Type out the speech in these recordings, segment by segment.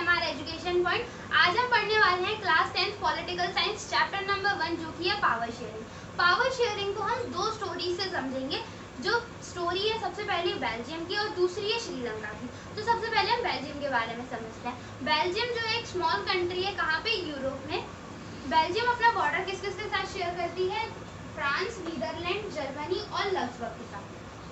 MR education point. आज हम पढ़ने वाले हैं class 10 political science chapter number 1 जो कि है पावर शेयरिंग। पावर शेयरिंग को हम दो स्टोरी से समझेंगे। जो स्टोरी है सबसे पहले बेल्जियम की और दूसरी है श्रीलंका की। तो सबसे पहले हम बेल्जियम के बारे में समझते हैं। बेल्जियम जो एक स्मॉल कंट्री है, कहाँ पे, यूरोप में। बेल्जियम अपना बॉर्डर किस किस के साथ शेयर करती है? फ्रांस, नीदरलैंड, जर्मनी और लक्समबर्ग के साथ।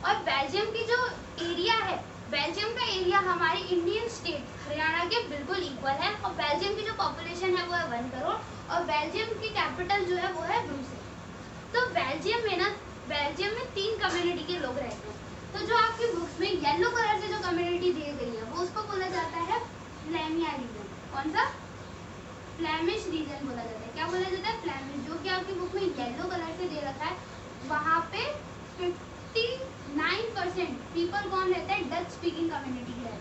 और बेल्जियम की जो एरिया है, बेल्जियम का एरिया हमारी इंडियन स्टेट हरियाणा के बिल्कुल इक्वल है। और बेल्जियम की जो पॉपुलेशन है वो है 1 करोड़ और बेल्जियम की कैपिटल जो है वो है ब्रुसेल। तो बेल्जियम में 3 कम्युनिटी के लोग रहते हैं। तो जो आपकी बुक्स में येलो कलर से जो कम्युनिटी दी गई है वो उसको बोला जाता है फ्लेमिया रीजन। कौन सा? फ्लेमिश रीजन बोला जाता है। क्या बोला जाता है? फ्लेमिश। जो कि आपकी बुक में येलो कलर से दे रखा है, वहाँ पे 59% पीपल कौन रहता है? डच स्पीकिंग कम्युनिटी रहता है।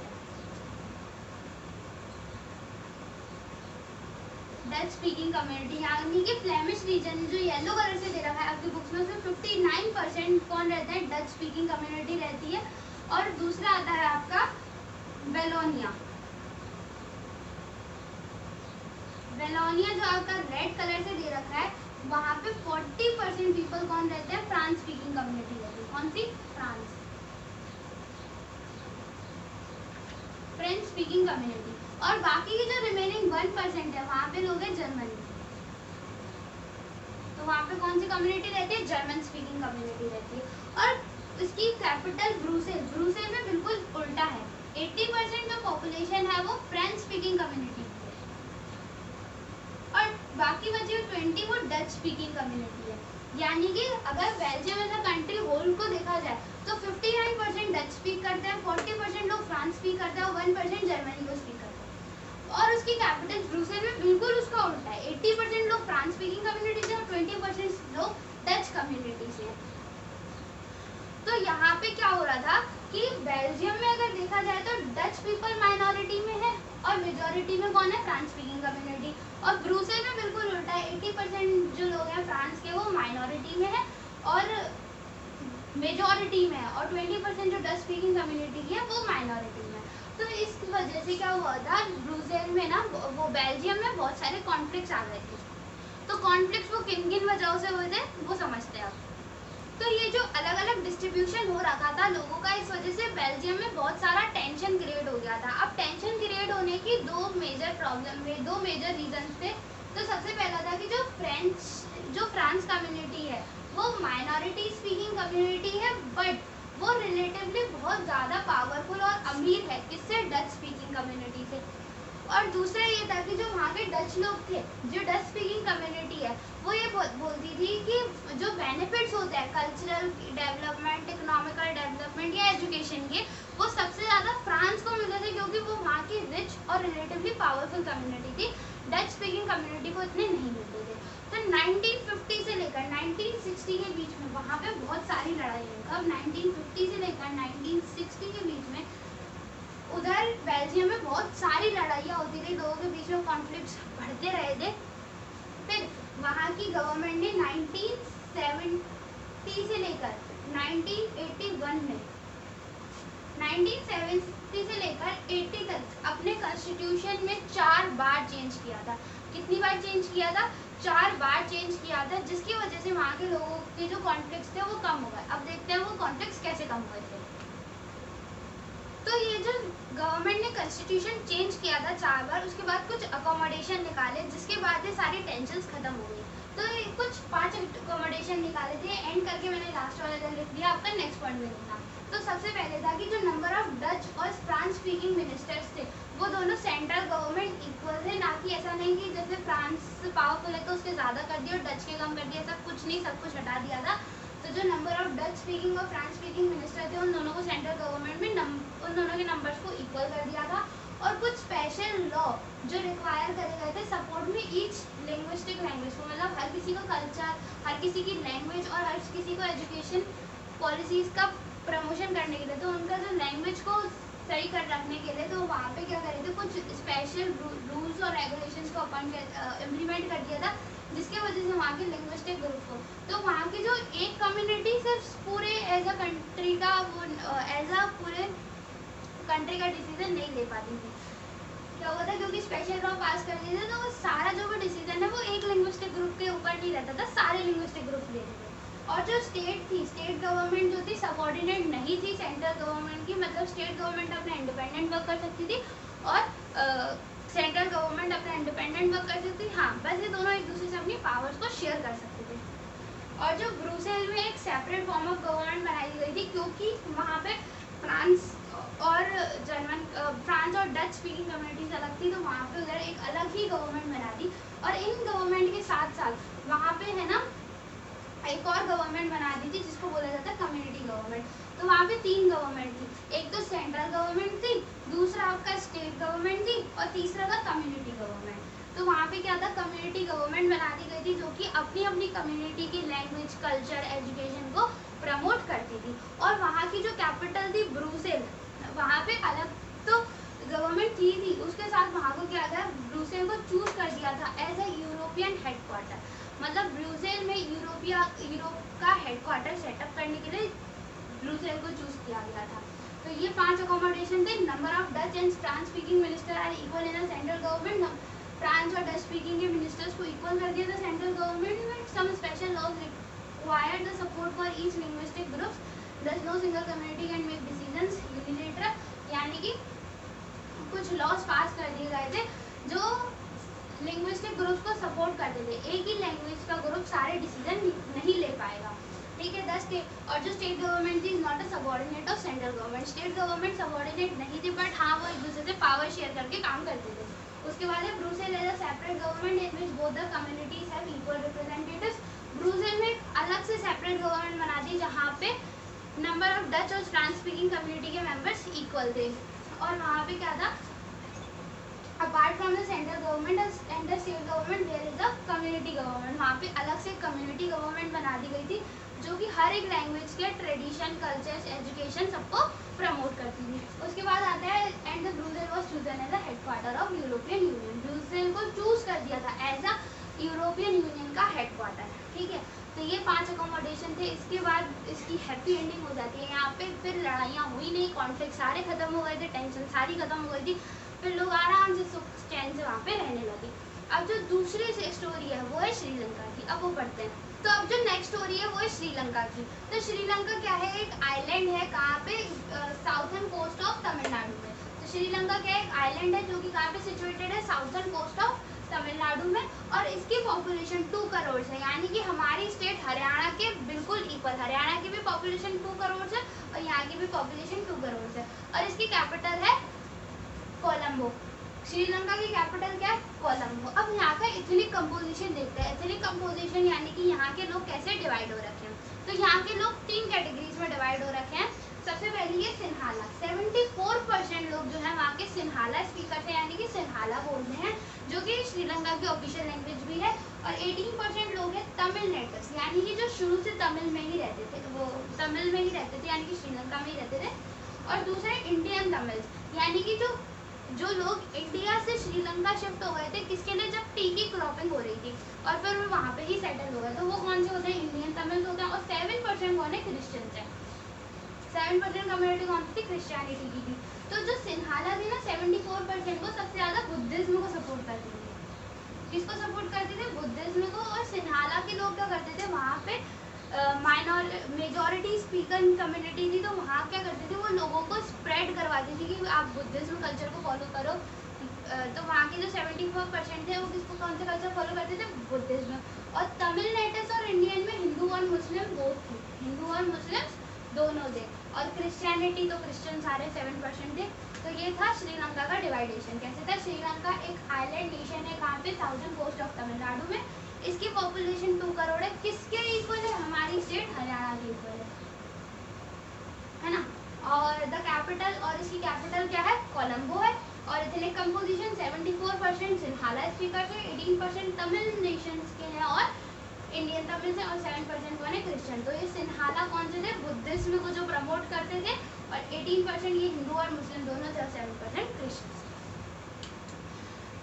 डच स्पीकिंग कम्युनिटी, यानी कि फ्लेमिश रीजन जो येलो कलर से दे रखा है आपकी बुक्स में, उसमें 59% कौन रहता है? डच स्पीकिंग कम्युनिटी रहती है। और दूसरा आता है आपका वेलोनिया। वेलोनिया जो आपका रेड कलर से दे रखा है, वहाँ पे 40% पीपल कौन रहते हैं? फ्रांस स्पीकिंग कम्युनिटी रहती है। कौन सी? France, French speaking community. और बाकी की जो रिमेनिंग 1% है, वहाँ पे लोग हैं जर्मनी। तो वहाँ पे कौन सी कम्युनिटी रहती है? जर्मन स्पीकिंग कम्युनिटी रहती है। और इसकी कैपिटल ब्रुसेल। ब्रुसेल में बिल्कुल उल्टा है। 80% जो पॉपुलेशन है वो फ्रेंच स्पीकिंग कम्युनिटी है और बाकी बची 20 वो डच स्पीकिंग कम्युनिटी है। यानी कि अगर Belgium as a country whole को देखा जाए तो 59% डच स्पीक करते हैं, 40% लोग फ्रांस स्पीक करते हैं और 1% जर्मनी को स्पीक करते हैं। और उसकी कैपिटल ब्रुसेल में बिल्कुल उसका उल्टा है। 80% लोग फ्रांस स्पीकिंग कम्युनिटी से और 20% लोग डच कम्युनिटी से। तो यहाँ पे क्या हो रहा था कि बेल्जियम में अगर देखा जाए तो डच पीपल माइनॉरिटी में है और मेजॉरिटी में कौन है? France speaking community. और ब्रुसेल में बिल्कुल उल्टा है। 80% जो लोग हैं फ्रांस के वो माइनॉरिटी में है और मेजॉरिटी में है, और 20% जो डच स्पीकिंग कम्युनिटी की है वो माइनॉरिटी में। तो इस वजह से क्या हुआ था, ब्रुसेल में ना वो बेल्जियम में बहुत सारे कॉन्फ्लिक्ट्स आ गए थे। तो कॉन्फ्लिक्ट्स वो किन किन वजहों से हुए थे वो समझते हैं अब। तो ये जो अलग अलग डिस्ट्रीब्यूशन हो रखा था लोगों का, इस वजह से बेल्जियम में बहुत सारा टेंशन क्रिएट हो गया था। अब टेंशन क्रिएट होने की दो मेजर रीजन थे। तो सबसे पहला था कि जो फ्रांस कम्युनिटी है वो माइनॉरिटी स्पीकिंग कम्युनिटी है, बट वो रिलेटिवली बहुत ज़्यादा पावरफुल और अमीर है। किससे? डच स्पीकिंग कम्युनिटी से। और दूसरा ये था कि जो वहाँ के डच लोग थे, जो डच स्पीकिंग कम्युनिटी है, वो ये बोलती थी कि जो बेनिफिट्स होते हैं कल्चरल डेवलपमेंट, इकोनॉमिकल डेवलपमेंट या एजुकेशन के, वो सबसे ज़्यादा फ्रांस को मिले थे, क्योंकि वो वहाँ की रिच और रिलेटिवली पावरफुल कम्युनिटी थी। डच स्पीकिंग कम्युनिटी को इतने नहीं मिलते थे। तो 1950 से लेकर 1960 के बीच में वहाँ पे बहुत सारी लड़ाई हुई। कब? 1950 से लेकर 1960 के बीच में उधर बेल्जियम में बहुत सारी लड़ाइयाँ होती थी, लोगों के बीच में कॉन्फ्लिक्ट्स बढ़ते रहे थे। फिर वहाँ की गवर्नमेंट ने 1970 से लेकर 1981 में 1970 से लेकर 80 तक अपने कॉन्स्टिट्यूशन में 4 बार चेंज किया था। कितनी बार चेंज किया था? 4 बार चेंज किया था, जिसकी वजह से वहाँ के लोगों के जो कॉन्फ्लिक्ट्स थे वो कम हो गए। अब देखते हैं वो कॉन्फ्लिक्ट्स कैसे कम हुए थे। तो ये जो गवर्नमेंट ने कॉन्स्टिट्यूशन चेंज किया था 4 बार, उसके बाद कुछ अकोमोडेशन निकाले, जिसके बाद ये सारी टेंशन्स खत्म हो गई। तो ये कुछ 5 अकोमोडेशन निकाले थे, एंड करके मैंने लास्ट वाला इधर लिख दिया, आपका नेक्स्ट पॉइंट में लिखना। तो सबसे पहले था कि जो नंबर ऑफ डच और फ्रांस स्पीकिंग मिनिस्टर्स थे वो दोनों सेंट्रल गवर्नमेंट इक्वल थे। ना कि ऐसा नहीं कि जैसे फ्रांस पावरफुल है तो उसके ज़्यादा कर दिया और डच के कम कर दिया, ऐसा कुछ नहीं, सब कुछ हटा दिया था। तो जो नंबर ऑफ डच स्पीकिंग और फ्रांस स्पीकिंग मिनिस्टर थे उन दोनों को सेंट्रल गवर्नमेंट में उन दोनों के नंबर्स को इक्वल कर दिया था। और कुछ स्पेशल लॉ जो रिक्वायर करे गए थे सपोर्ट में ईच लिंग्विस्टिक लैंग्वेज को, मतलब हर किसी को कल्चर, हर किसी की लैंग्वेज और हर किसी को एजुकेशन पॉलिसीज़ का प्रमोशन करने के लिए, तो उनका जो लैंग्वेज को सही कर रखने के लिए, तो वहाँ पे क्या करे थे, कुछ स्पेशल रूल्स और रेगुलेशंस को इम्प्लीमेंट कर दिया था, जिसके वजह से वहाँ के लिंग्विस्टिक ग्रुप को, तो वहाँ की जो एक कम्युनिटी सिर्फ पूरे एज अ कंट्री का वो एज अ पूरे कंट्री का डिसीजन नहीं ले पाती थी। क्या हुआ था, क्योंकि स्पेशल लॉ पास कर दिए थे तो वो सारा जो भी डिसीजन है वो एक लिंग्विस्टिक ग्रुप के ऊपर नहीं रहता था, सारे लिंग्विस्टिक ग्रुप लेते थे। और जो स्टेट थी, स्टेट गवर्नमेंट जो थी सबऑर्डिनेट नहीं थी सेंट्रल गवर्नमेंट की, मतलब स्टेट गवर्नमेंट अपना इंडिपेंडेंट वर्क कर सकती थी और सेंट्रल गवर्नमेंट अपना इंडिपेंडेंट वर्क कर सकती थी। हाँ, बस ये दोनों एक दूसरे से अपनी पावर्स को शेयर कर सकते थे। और जो ब्रुसेल में एक सेपरेट फॉर्म ऑफ गवर्नमेंट बनाई गई थी, क्योंकि वहाँ पे फ्रांस और डच स्पीकिंग कम्युनिटीज अलग थी, तो वहाँ पे उधर एक अलग ही गवर्नमेंट बना दी। और इन गवर्नमेंट के साथ साथ वहाँ पे है ना एक और गवर्नमेंट बना दी थी जिसको बोला जाता है कम्युनिटी गवर्नमेंट। तो वहाँ पे 3 गवर्नमेंट थी, एक तो सेंट्रल गवर्नमेंट थी, दूसरा आपका स्टेट गवर्नमेंट थी और तीसरा था कम्युनिटी गवर्नमेंट। तो वहाँ पे क्या था, कम्युनिटी गवर्नमेंट बना दी गई थी जो कि अपनी अपनी कम्युनिटी की लैंग्वेज, कल्चर, एजुकेशन को प्रमोट करती थी। और वहाँ की जो कैपिटल थी ब्रुसेल, वहाँ पे अलग तो गवर्नमेंट थी उसके साथ वहाँ को क्या था, ब्रुसेल को चूज कर दिया था एज ए यूरोपियन हेडक्वार्टर। मतलब ब्रुसेल में यूरोप का हेडक्वार्टर सेटअप करने के लिए ब्रुसेल को चूज किया गया था। तो ये 5 अकोमोडेशन थे। Number of Dutch and France speaking minister are equal in central government. France और डच स्पीकिंग के मिनिस्टर्स को इक्वल कर दिया था सेंट्रल गवर्नमेंट में। Some special laws required the support for each linguistic groups, thus no single community can make decisions unilateral. यानी कि कुछ लॉज पास कर दिए गए थे जो लिंग्विस्टिक ग्रुप्स को सपोर्ट करते थे। एक ही लैंग्वेज का ग्रुप सारे डिसीजन नहीं ले पाएगा, ठीक है। 10 स्टेट, और जो स्टेट गवर्नमेंट थी is not a subordinate of central government. State government subordinate नहीं थी, बट हाँ वो एक दूसरे से पावर शेयर करके काम करते थे। उसके बाद है Brussels as a separate government in which both the communities have equal representatives. Brussels में अलग से सेपरेट गवर्नमेंट बना दी जहाँ पे नंबर ऑफ डच और फ्रांस स्पीकिंग कम्युनिटी के मेंबर्स इक्वल थे। और वहाँ पे क्या था, apart from the central government and the state government there is a community government. वहाँ पे अलग से कम्युनिटी गवर्नमेंट बना दी गई थी जो कि हर एक लैंग्वेज के ट्रेडिशन, कल्चर्स, एजुकेशन सबको प्रमोट करती थी। उसके बाद आता है and the Brussels was chosen as a headquarter of European Union. Brussels को चूज कर दिया था एज अ यूरोपियन यूनियन का हेडक्वार्टर, ठीक है। तो ये 5 अकोमोडेशन थे। इसके बाद इसकी हैप्पी एंडिंग हो जाती है। यहाँ पे फिर लड़ाइयाँ हुई नहीं, कॉन्फ्लिक्ट सारे खत्म हो गए थे, टेंशन सारी खत्म हो गई थी, फिर लोग आराम से सुख चैन से वहाँ पे रहने लगे। अब जो दूसरी स्टोरी है वो है श्रीलंका की। अब वो पढ़ते हैं। तो अब जो नेक्स्ट स्टोरी है वो है श्रीलंका की। तो श्रीलंका क्या है, एक आइलैंड है। कहाँ पे, साउथर्न कोस्ट ऑफ तमिलनाडु में। तो श्रीलंका क्या है, एक आइलैंड है जो कि कहाँ पे सिचुएटेड है, साउथर्न कोस्ट ऑफ तमिलनाडु में। और इसकी पॉपुलेशन 2 करोड़ है, यानी कि हमारी स्टेट हरियाणा के बिल्कुल इक्वल। हरियाणा की भी पॉपुलेशन 2 करोड़ है और यहाँ की भी पॉपुलेशन 2 करोड़ है। और इसकी कैपिटल है कोलंबो। श्रीलंका की कैपिटल क्या है, कोलंबो। अब यहाँ का एथनिक कंपोजिशन देखते हैं। एथनिक कंपोजिशन यानी कि यहाँ के लोग कैसे डिवाइड हो रखे हैं। तो यहाँ के लोग 3 कैटेगरीज में डिवाइड हो रखे हैं। सबसे पहले ये सिन्हाला। 74% लोग जो है वहाँ के सिन्हाला स्पीकर है, यानी कि सिन्हाला बोलते हैं, जो कि श्रीलंका की ऑफिशियल लैंग्वेज भी है। और 18% लोग हैं तमिल नेटिव्स, यानी कि जो शुरू से तमिल में ही रहते थे, वो तमिल में ही रहते थे, यानी कि श्रीलंका में ही रहते थे। और दूसरे इंडियन तमिल्स, यानी कि जो लोग इंडिया से श्रीलंका शिफ्ट हो गए थे, किसके लिए, जब टी की क्रॉपिंग हो रही थी और फिर वो वहाँ पे ही सेटल हो गए। तो वो कौन से होते हैं, इंडियन तमिल्स होते हैं। और 7% कौन है, क्रिश्चियंस है। 7% कम्युनिटी कौन सी थी, क्रिश्चियनिटी की थी। तो जो सिन्हाला थी ना, 74% वो सबसे ज़्यादा बुद्धिज्म को सपोर्ट करती थी। किसको सपोर्ट करते थे, बुद्धिज्म को। और सिन्हाला के लोग क्या करते थे, वहाँ पे मेजॉरिटी स्पीकर कम्युनिटी थी, तो वहाँ क्या करते थे, वो लोगों को स्प्रेड करवाती थी कि आप बुद्धिज्म कल्चर को फॉलो करो। तो वहाँ के जो 74% थे वो किसको, कौन से कल्चर फॉलो करते थे, बुद्धिज्म। और तमिल नेटिव्स और इंडियन में हिंदू और मुस्लिम बोथ थे, हिंदू और मुस्लिम दोनों थे। और क्रिश्चियनिटी तो क्रिश्चियन सारे 7% थे। तो ये था श्रीलंका का डिवाइडेशन। कैसे था, श्रीलंका एक आइलैंड नेशन है, कहाँ पे, साउथर्न कोस्ट ऑफ तमिलनाडु में। इसकी पॉपुलेशन 2 करोड़ है। किसके इक्वल है, हमारी स्टेट हरियाणा के इक्वल है ना। और द कैपिटल, और इसकी कैपिटल क्या है, कोलंबो है। और एथनिक कंपोजिशन 74% सिन्हाला स्पीकर है, 18% तमिल नेशंस के हैं और इंडियन तमिल से, और 7% कौन है, क्रिश्चियन। तो ये सिन्हाला कौन से थे, बुद्धिज्म को जो प्रमोट करते थे। और 18% ये हिंदू और मुस्लिम दोनों थे, और 7% क्रिश्चियन।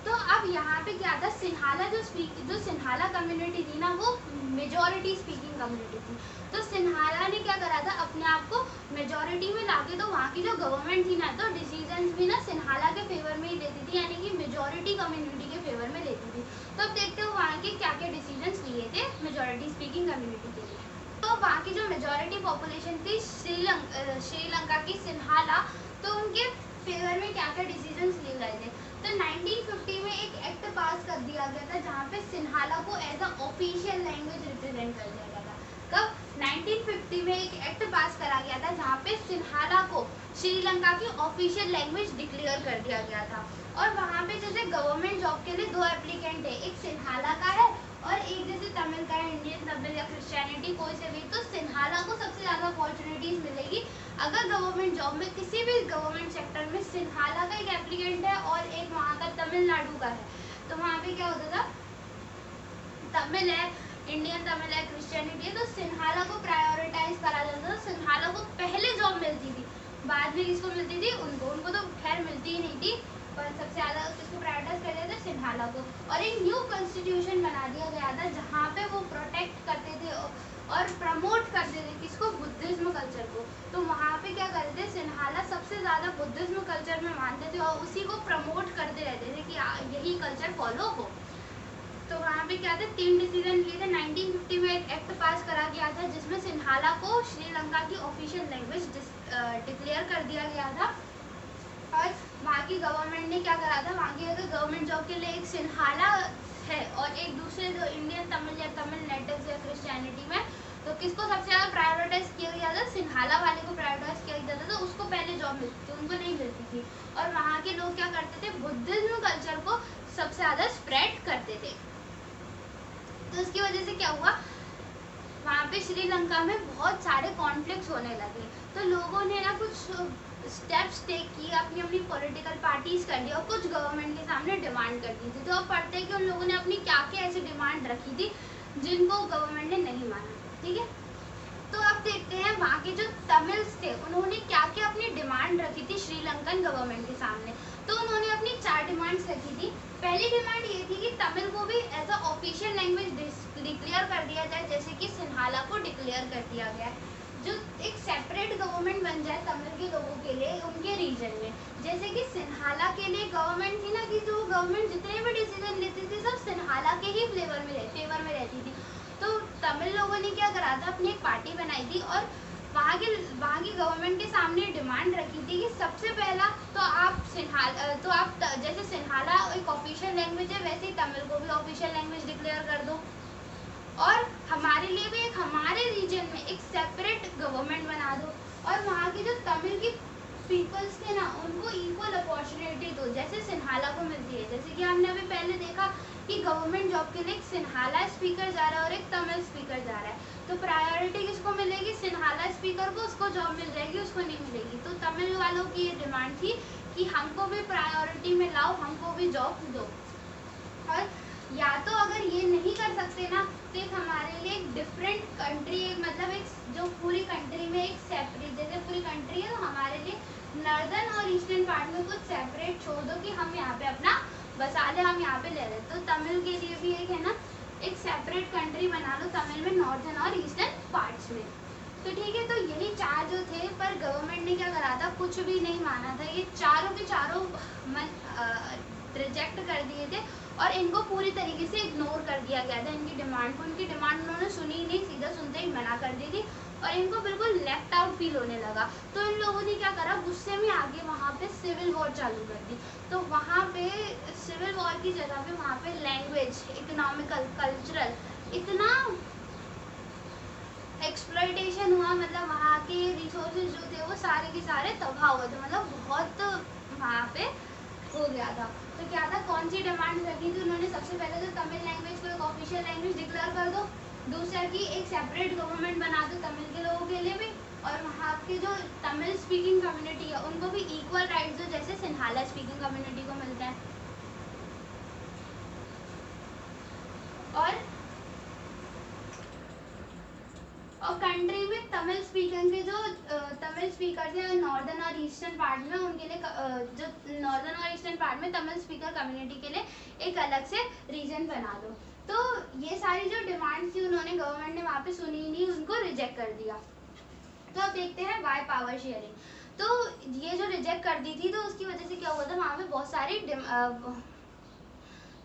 तो अब यहाँ यहाँ पे क्या था, सिन्हाला जो सिन्हाला कम्युनिटी थी ना, वो मेजॉरिटी स्पीकिंग कम्युनिटी थी। तो सिन्हाला ने क्या करा था, अपने आप को मेजॉरिटी में लाके, तो वहाँ की जो गवर्नमेंट थी ना, तो डिसीजंस भी ना सिन्हाला के फेवर में ही लेती थी, यानी कि मेजॉरिटी कम्युनिटी के फेवर में लेती थी। तो अब देखते हो वहाँ के क्या क्या डिसीजंस लिए थे मेजॉरिटी स्पीकिंग कम्युनिटी के लिए। तो वहाँ की जो मेजॉरिटी पॉपुलेशन थी श्रीलंका की सिन्हाला, तो उनके फेवर में क्या क्या डिसीजंस लिए गए थे। तो 1950 में एक एक्ट पास कर दिया गया था जहाँ पे सिन्हाला को as a official language represent कर दिया गया था। कब? 1950 में एक एक्ट पास करा गया था जहाँ पे सिन्हाला को श्रीलंका की ऑफिशियल लैंग्वेज डिक्लेयर कर दिया गया था। और वहाँ पे जैसे गवर्नमेंट जॉब के लिए 2 एप्लीकेंट है, एक सिन्हाला का है और एक जैसे तमिल का है, इंडियन तमिल या क्रिश्चियनिटी कोई से भी। तो सिन्हाला को सबसे ज़्यादा अपॉर्चुनिटीज़ मिलेगी अगर गवर्नमेंट जॉब में, किसी भी गवर्नमेंट सेक्टर में सिन्हाला का एक एप्लीकेंट है और एक वहाँ का तमिलनाडु का है। तो वहाँ पे क्या होता था, तमिल है, इंडियन तमिल है, क्रिश्चियनिटी है, तो सिन्हाला को प्रायोरिटाइज करा जाता था। सिन्हाला को पहले जॉब मिलती थी, बाद में किसको मिलती थी, उनको तो खैर मिलती ही नहीं थी, पर सबसे ज़्यादा किसको प्रायोरिटाइज कर दिया था, सिन्हाला को। और एक न्यू कॉन्स्टिट्यूशन बना दिया गया था जहाँ पे वो प्रोटेक्ट करते थे और प्रमोट करते थे किसको, बुद्धिज्म कल्चर को। तो वहाँ पे क्या करते थे, सिन्हाला सबसे ज़्यादा बुद्धिज्म कल्चर में मानते थे और उसी को प्रमोट करते रहते थे कि यही कल्चर फॉलो हो। तो वहाँ पे क्या थे, 3 डिसीजन लिए थे। 1950 में एक एक्ट पास करा गया था जिसमें सिन्हाला को श्रीलंका की ऑफिशियल लैंग्वेज डिक्लेयर कर दिया गया था। और वहाँ की गवर्नमेंट ने क्या करा था, वहाँ की अगर गवर्नमेंट जॉब के लिए एक सिन्हाला है और एक दूसरे जो इंडियन तमिल या तमिल नेटिव्स या क्रिश्चियनिटी में, तो किसको सबसे ज़्यादा प्रायोरिटाइज किया गया था, सिन्हाला वाले को प्रायोरिटाइज किया गया था। तो उसको पहले जॉब मिलती थी, उनको नहीं मिलती थी। और वहाँ के लोग क्या करते थे, बुद्धिज्म कल्चर को सबसे ज़्यादा स्प्रेड करते थे। तो इसकी वजह से क्या हुआ, वहाँ पे श्रीलंका में बहुत सारे कॉन्फ्लिक्ट्स होने लगे। तो लोगों ने ना कुछ स्टेप्स टेक किए, अपनी अपनी पॉलिटिकल पार्टीज कर दी और कुछ गवर्नमेंट के सामने डिमांड कर दी थी। तो अब पढ़ते हैं कि उन लोगों ने अपनी क्या क्या ऐसी डिमांड रखी थी जिनको गवर्नमेंट ने नहीं माना। ठीक है, तो अब देखते हैं वहाँ के जो तमिल्स थे उन्होंने क्या क्या अपनी डिमांड रखी थी श्रीलंकन गवर्नमेंट के सामने। तो उन्होंने अपनी 4 डिमांड्स रखी थी। पहली डिमांड ये थी कि तमिल को भी as a official language declare कर दिया जाए, जैसे कि सिन्हाला को डिक्लेयर कर दिया गया है। जो एक सेपरेट गवर्नमेंट बन जाए तमिल के लोगों के लिए उनके रीजन में। जैसे कि सिन्हाला के लिए गवर्नमेंट थी ना, कि जो गवर्नमेंट जितने भी डिसीजन लेती थी सब सिन्हाला के ही फेवर में रहती थी। तो तमिल लोगों ने क्या करा था, अपनी एक पार्टी बनाई थी और वहाँ की गवर्नमेंट के सामने डिमांड रखी थी कि सबसे पहला तो आप जैसे सिन्हाला एक ऑफिशियल लैंग्वेज है, वैसे ही तमिल को भी ऑफिशियल लैंग्वेज डिक्लेयर कर दो। और हमारे लिए भी हमारे रीजन में एक सेपरेट गवर्नमेंट बना दो। और वहाँ की जो तमिल की पीपल्स थे ना, उनको इक्वल अपॉर्चुनिटी दो जैसे सिन्हाला को मिलती है। जैसे कि हमने अभी पहले देखा कि गवर्नमेंट जॉब के लिए एक सिन्हाला स्पीकर जा रहा है और एक तमिल स्पीकर जा रहा है। तो प्रायोरिटी किसको मिलेगी, सिन्हाला स्पीकर को, उसको जॉब मिल जाएगी, उसको नहीं मिलेगी। तो तमिल वालों की ये डिमांड थी कि हमको भी प्रायोरिटी में लाओ, हमको भी जॉब दो। और या तो अगर ये नहीं कर सकते ना, तो एक हमारे लिए एक डिफरेंट कंट्री, मतलब एक जो पूरी कंट्री में एक सेपरेट, जैसे पूरी कंट्री है तो हमारे लिए नॉर्दर्न और ईस्टर्न पार्ट में कुछ सेपरेट छोड़ दो कि हम यहाँ पे अपना बसा ले, हम यहाँ पे ले लें। तो तमिल के लिए भी एक है ना, एक सेपरेट कंट्री बना लो तमिल में, नॉर्दर्न और ईस्टर्न पार्ट्स में। तो ठीक है, तो यही 4 जो थे, पर गवर्नमेंट ने क्या करा था, कुछ भी नहीं माना था। ये चारों के चारों रिजेक्ट कर दिए थे और इनको पूरी तरीके से इग्नोर कर दिया गया था, इनकी डिमांड को। इनकी डिमांड उन्होंने सुनी ही नहीं, सीधा सुनते ही मना कर दी थी और इनको बिल्कुल लेफ्ट आउट फील होने लगा। तो इन लोगों ने क्या करा, गुस्से में आगे वहाँ पे सिविल वॉर चालू कर दी। तो वहाँ पे सिविल वॉर की जगह पे वहाँ पे लैंग्वेज, इकोनॉमिकल, कल्चरल, इतना एक्सप्लॉयटेशन हुआ, मतलब वहाँ के रिसोर्सेज जो थे वो सारे के सारे तबाह हुए थे, मतलब बहुत वहाँ पे हो गया था। तो क्या था, कौन सी डिमांड रखी थी उन्होंने, सबसे पहले तो तमिल लैंग्वेज को एक ऑफिशियल लैंग्वेज डिक्लेयर कर दो, दूसरा कि एक सेपरेट गवर्नमेंट बना दो तमिल के लोगों के लिए भी, और वहाँ के जो तमिल स्पीकिंग कम्युनिटी है उनको भी इक्वल राइट्स दो जैसे सिन्हाला स्पीकिंग कम्युनिटी को मिलता है। और कंट्री में तमिल स्पीकिंग के जो तमिल स्पीकर्स हैं नॉर्दर्न और ईस्टर्न पार्ट में, उनके लिए जो नॉर्दर्न और ईस्टर्न पार्ट में तमिल स्पीकर कम्युनिटी के लिए एक अलग से रीजन बना दो। तो ये सारी जो डिमांड्स थी उन्होंने गवर्नमेंट ने वहाँ पे सुनी ही नहीं, उनको रिजेक्ट कर दिया। तो अब देखते हैं वाई पावर शेयरिंग। तो ये जो रिजेक्ट कर दी थी तो उसकी वजह से क्या हुआ था, वहाँ पे बहुत सारी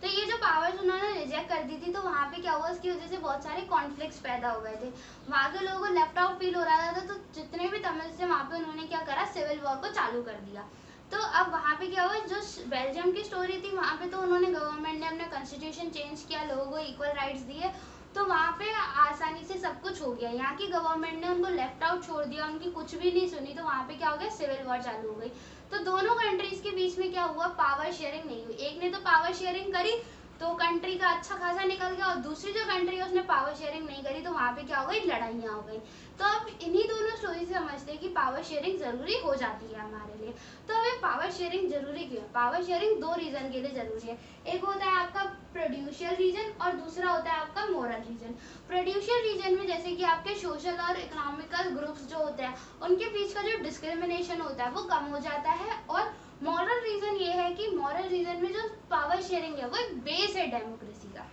तो ये जो पावर्स उन्होंने रिजेक्ट कर दी थी तो वहाँ पे क्या हुआ, उसकी वजह से बहुत सारे कॉन्फ्लिक्ट्स पैदा हो गए थे, वहाँ के लोगों को लेफ्ट आउट फील हो रहा था। तो जितने भी तमिल से वहाँ पे उन्होंने क्या करा, सिविल वॉर को चालू कर दिया। तो अब वहाँ पे क्या हुआ, जो बेल्जियम की स्टोरी थी वहाँ पे तो उन्होंने गवर्नमेंट ने अपना कॉन्स्टिट्यूशन चेंज किया, लोगों को इक्वल राइट्स दिए, तो वहाँ पे आसानी से सब कुछ हो गया। यहाँ की गवर्नमेंट ने उनको लेफ्ट आउट छोड़ दिया, उनकी कुछ भी नहीं सुनी, तो वहाँ पे क्या हो गया, सिविल वॉर चालू हो गई। तो दोनों कंट्रीज के बीच में क्या हुआ, पावर शेयरिंग नहीं हुई। एक ने तो पावर शेयरिंग करी तो कंट्री का अच्छा खासा निकल गया, और दूसरी जो कंट्री है उसने पावर शेयरिंग नहीं करी तो वहाँ पे क्या हो गई, लड़ाइयाँ हो गई। तो अब इन्हीं दोनों स्टोरी से समझते हैं कि पावर शेयरिंग जरूरी हो जाती है हमारे लिए। तो हमें पावर शेयरिंग जरूरी क्यों है? पावर शेयरिंग दो रीजन के लिए जरूरी है। एक होता है आपका प्रोड्यूशियल रीजन और दूसरा होता है आपका मोरल रीजन। प्रोड्यूशियल रीजन में जैसे कि आपके सोशल और इकोनॉमिकल ग्रुप्स जो होते हैं उनके बीच का जो डिस्क्रिमिनेशन होता है वो कम हो जाता है, और मॉरल रीजन ये है कि मॉरल रीजन में जो पावर शेयरिंग है वो एक बेस है डेमोक्रेसी का।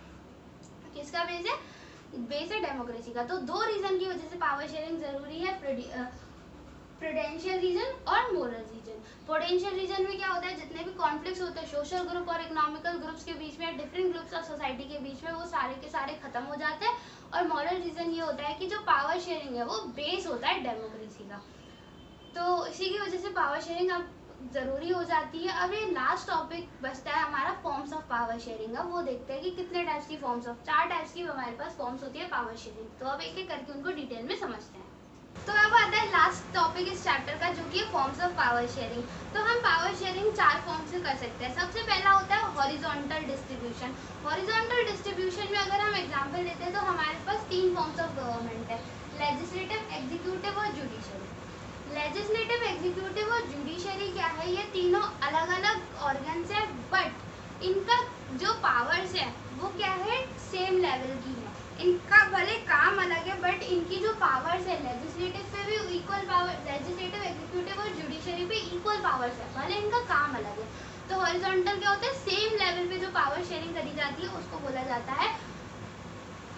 किसका बेस है? बेस है डेमोक्रेसी का। तो दो रीजन की वजह से पावर शेयरिंग जरूरी है, प्रूडेंशियल रीजन और मोरल रीजन। प्रूडेंशियल रीजन में क्या होता है, जितने भी कॉन्फ्लिक्ट्स होते हैं सोशल ग्रुप और इकोनॉमिकल ग्रुप्स के बीच में, डिफरेंट ग्रुप्स ऑफ सोसाइटी के बीच में, वो सारे के सारे खत्म हो जाते हैं। और मॉरल रीजन ये होता है कि जो पावर शेयरिंग है वो बेस होता है डेमोक्रेसी का। तो इसी की वजह से पावर शेयरिंग अब जरूरी हो जाती है। अब ये लास्ट टॉपिक बचता है हमारा फॉर्म्स ऑफ पावर शेयरिंग। अब वो देखते हैं कि कितने टाइप्स की फॉर्म्स ऑफ, 4 टाइप्स की हमारे पास फॉर्म्स होती है पावर शेयरिंग। तो अब एक एक करके उनको डिटेल में समझते हैं। तो अब आता है लास्ट टॉपिक इस चैप्टर का, जो कि है फॉर्म्स ऑफ पावर शेयरिंग। तो हम पावर शेयरिंग 4 फॉर्म से कर सकते हैं। सबसे पहला होता है हॉरिजॉन्टल डिस्ट्रीब्यूशन। हॉरिजॉन्टल डिस्ट्रीब्यूशन में अगर हम एग्जांपल लेते हैं तो हमारे पास 3 फॉर्म्स ऑफ गवर्नमेंट है, लेजिस्लेटिव, एग्जीक्यूटिव और जुडिशरी। लेजिस्लेटिव, एग्जीक्यूटिव और जुडिशरी क्या है, ये तीनों अलग अलग ऑर्गन्स है, बट इनका जो पावर्स है वो क्या है, सेम लेवल की है। इनका भले काम अलग है बट इनकी जो पावर्स है, लेजिस्लेटिव पे भी इक्वल पावर, लेजिस्लेटिव, एग्जीक्यूटिव और जुडिशरी पे इक्वल पावर्स है, भले इनका काम अलग है। तो हॉरिजॉन्टल क्या होता है, सेम लेवल पे जो पावर शेयरिंग करी जाती है उसको बोला जाता है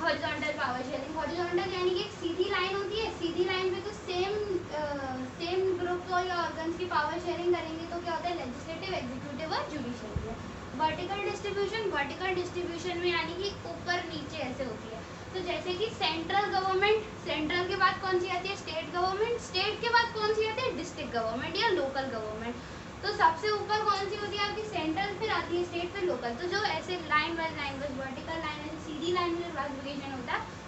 हॉरिजॉन्टल पावर शेयरिंग। हॉरिजॉन्टल यानी कि एक सीधी लाइन होती है, सीधी लाइन पे तो सेम ग्रुप या ऑर्गन्स की पावर शेयरिंग करेंगे तो क्या होता है, लेजिस्लेटिव, एग्जीक्यूटिव और जुडिशरी है। वर्टिकल डिस्ट्रीब्यूशन, वर्टिकल डिस्ट्रीब्यूशन में यानी कि ऊपर नीचे ऐसे होती है। तो जैसे कि सेंट्रल गवर्नमेंट, सेंट्रल के बाद कौन सी आती है, स्टेट गवर्नमेंट, स्टेट के बाद कौन सी आती है, डिस्ट्रिक्ट गवर्नमेंट या लोकल गवर्नमेंट। तो सबसे ऊपर कौन सी होती है आपकी, सेंट्रल, फिर आती है स्टेट, फिर लोकल। तो जो ऐसे लाइन वाइज वर्टिकल लाइन, ऐसे सीधी लाइन में क्लासिफिकेशन होता है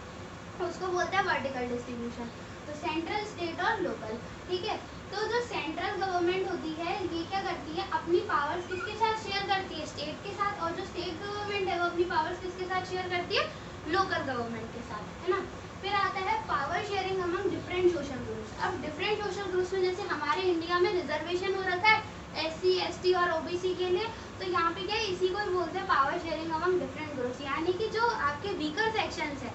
उसको बोलते हैं वर्टिकल डिस्ट्रीब्यूशन। तो सेंट्रल, स्टेट और लोकल, ठीक है। तो जो सेंट्रल गवर्नमेंट होती है ये क्या करती है, अपनी पावर्स किसके साथ शेयर करती है, स्टेट के साथ, और जो स्टेट गवर्नमेंट है वो अपनी पावर्स किसके साथ शेयर करती है, लोकल गवर्नमेंट के साथ, है ना। फिर आता है power sharing among different social groups. अब डिफरेंट सोशल ग्रुप्स में जैसे हमारे इंडिया में रिजर्वेशन हो रखा है SC, ST और OBC के लिए, तो यहाँ पे क्या है, इसी को बोलते हैं power sharing among different groups. यानी कि जो आपके वीकर सेक्शंस है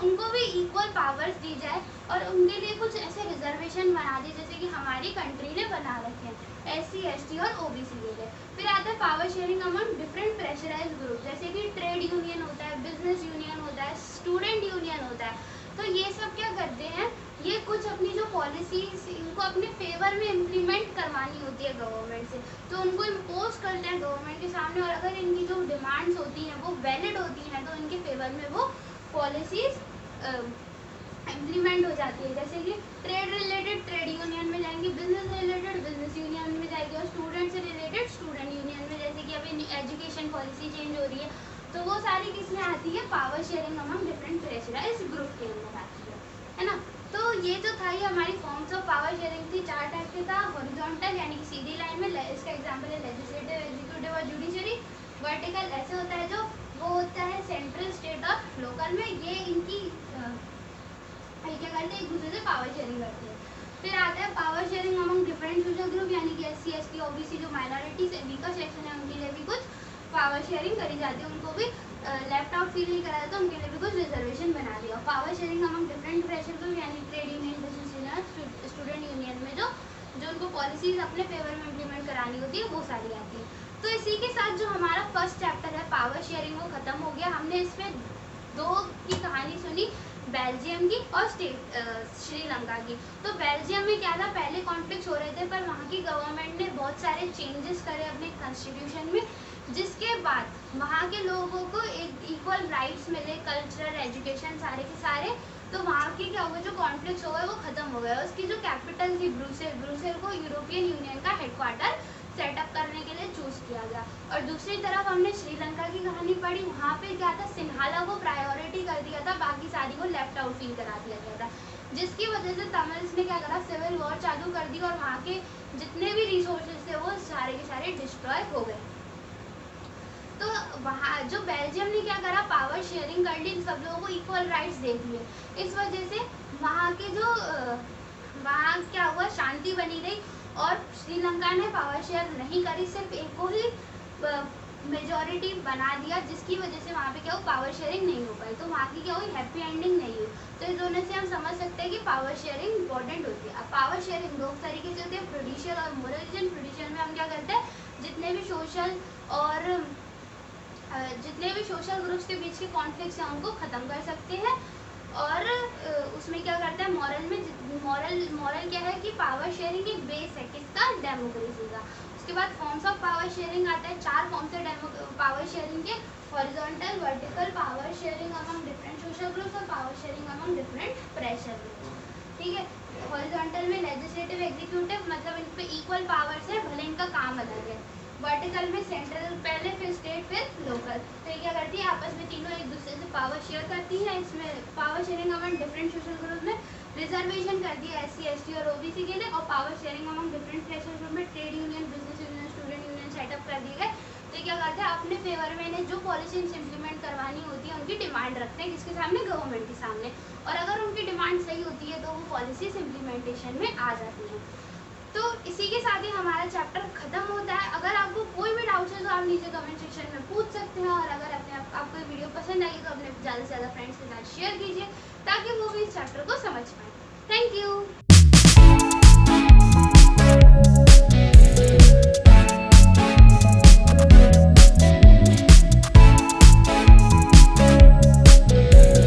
उनको भी इक्वल पावर्स दी जाए और उनके लिए कुछ ऐसे रिजर्वेशन बना दी जैसे कि हमारी कंट्री ने बना रखे हैं SC, ST और OBC के लिए। फिर आता है power sharing among different pressurised group, जैसे कि ट्रेड यूनियन होता है, बिजनेस यूनियन होता है, स्टूडेंट यूनियन होता है। तो ये सब क्या करते हैं, ये कुछ अपनी जो पॉलिसीज इनको अपने फेवर में इम्प्लीमेंट करवानी होती है गवर्नमेंट से, तो उनको इम्पोज करते हैं गवर्नमेंट के सामने, और अगर इनकी जो डिमांड्स होती हैं वो वैलिड होती हैं तो इनके फेवर में वो पॉलिसीज इम्प्लीमेंट हो जाती है। जैसे कि ट्रेड रिलेटेड ट्रेड यूनियन में जाएंगे, बिजनेस रिलेटेड बिजनेस यूनियन में जाएगी, और स्टूडेंट से रिलेटेड स्टूडेंट यूनियन में। जैसे कि अभी एजुकेशन पॉलिसी चेंज हो रही है तो वो सारी किसमें आती है, power sharing among different pressurised group के अंदर आती है ना। तो ये जो था ये हमारी फॉर्म्स ऑफ पावर शेयरिंग थी, 4 टाइप के था। हॉरिजॉन्टल यानी कि सीधी लाइन में, इसका एग्जांपल है लेजिस्लेटिव, एग्जीक्यूटिव और जुडिशरी। वर्टिकल ऐसे होता है जो वो होता है सेंट्रल, स्टेट और लोकल में, ये इनकी क्या करते हैं, एक दूसरे से पावर शेयरिंग करते हैं। फिर आता है power sharing among different social group, यानी कि SC, ST, OBC जो माइनॉरिटीज वीकर सेक्शन है उनके लिए भी कुछ पावर शेयरिंग करी जाती है, उनको भी लेफ्ट आउट फील नहीं करा जाता, उनके लिए भी कुछ रिजर्वेशन बना दिया। Power sharing among different pressure group यानी trade union, business union, student union में जो उनको पॉलिसीज अपने फेवर में इम्प्लीमेंट करानी होती है वो सारी आती है। तो इसी के साथ जो हमारा फर्स्ट चैप्टर है पावर शेयरिंग वो खत्म हो गया। हमने इसमें 2 की कहानी सुनी, बेल्जियम की और श्रीलंका की। तो बेल्जियम में क्या था, पहले कॉन्फ्लिक्ट्स हो रहे थे पर वहाँ की गवर्नमेंट ने बहुत सारे चेंजेस करे अपने कॉन्स्टिट्यूशन में, जिसके बाद वहाँ के लोगों को एक इक्वल राइट्स मिले, कल्चरल, एजुकेशन सारे के सारे। तो वहाँ के क्या हुआ, जो कॉन्फ्लिक्ट्स हो गए वो खत्म हो गया। उसकी जो कैपिटल थी ब्रुसेल को यूरोपियन यूनियन का हेडक्वार्टर सेटअप करने के लिए चूज किया गया। और दूसरी तरफ हमने श्रीलंका की कहानी पढ़ी, वहाँ पे क्या था, सिन्हाला को प्रायोरिटी कर दिया था, बाकी सारी को लेफ्ट आउट फील करा दिया गया था, जिसकी वजह से तमिल्स ने क्या करा, सिविल वॉर चालू कर दी और वहाँ के जितने भी रिसोर्सेज थे वो सारे के सारे डिस्ट्रॉय हो गए। तो वहाँ जो बेल्जियम ने क्या करा, पावर शेयरिंग कर ली, सब लोगों को इक्वल राइट्स दे दिए। इस वजह से वहाँ के जो वहाँ क्या हुआ, शांति बनी रही। और श्रीलंका ने पावर शेयर नहीं करी, सिर्फ एक को ही मेजॉरिटी बना दिया, जिसकी वजह से वहाँ पे क्या हुआ, पावर शेयरिंग नहीं हो पाई। तो वहाँ की क्या हुई, हैप्पी एंडिंग नहीं हुई। तो इस दोनों से हम समझ सकते हैं कि पावर शेयरिंग इंपॉर्टेंट होती है। अब पावर शेयरिंग दो तरीके से होती है, प्रोड्यूशियल और मोरलिजन। प्रोड्यूशियल में हम क्या करते हैं, जितने भी सोशल ग्रुप्स के बीच के कॉन्फ्लिक्ट्स हैं उनको ख़त्म कर सकते हैं। और उसमें क्या करता है, मॉरल क्या है कि पावर शेयरिंग एक बेस है किसका, डेमोक्रेसी का। उसके बाद फॉर्म्स ऑफ पावर शेयरिंग आता है, 4 फॉर्म्स है पावर शेयरिंग के, horizontal, vertical, power sharing among different social groups और power sharing among different pressure groups. ठीक है, हॉरिजॉन्टल में लेजिस्लेटिव, एग्जीक्यूटिव, मतलब इन पे इक्वल पावर्स है, भले इनका काम अलग है। वर्टिकल में सेंट्रल पहले, फिर स्टेट, फिर लोकल। तो ये क्या करती है, आपस में तीनों एक दूसरे से पावर शेयर करती है। इसमें power sharing among different social group में रिजर्वेशन कर दिया SC, ST और OBC के लिए। और power sharing among different pressure group में trade union, business union, student union setup कर दिए गए। तो क्या करते हैं, अपने फेवर में इन्हें जो पॉलिसीज इंप्लीमेंट करवानी होती है उनकी डिमांड रखते हैं, किसके सामने, गवर्नमेंट के सामने। और अगर उनकी डिमांड सही होती है तो वो पॉलिसीज इम्प्लीमेंटेशन में आ जाती हैं। तो इसी के साथ ही हमारा चैप्टर खत्म होता है। अगर आपको कोई भी डाउट्स है तो आप नीचे कमेंट सेक्शन में पूछ सकते हैं। और अगर आपको ये वीडियो पसंद आई तो अपने ज़्यादा से ज़्यादा फ्रेंड्स के साथ शेयर कीजिए ताकि वो भी इस चैप्टर को समझ पाएँ। Thank you.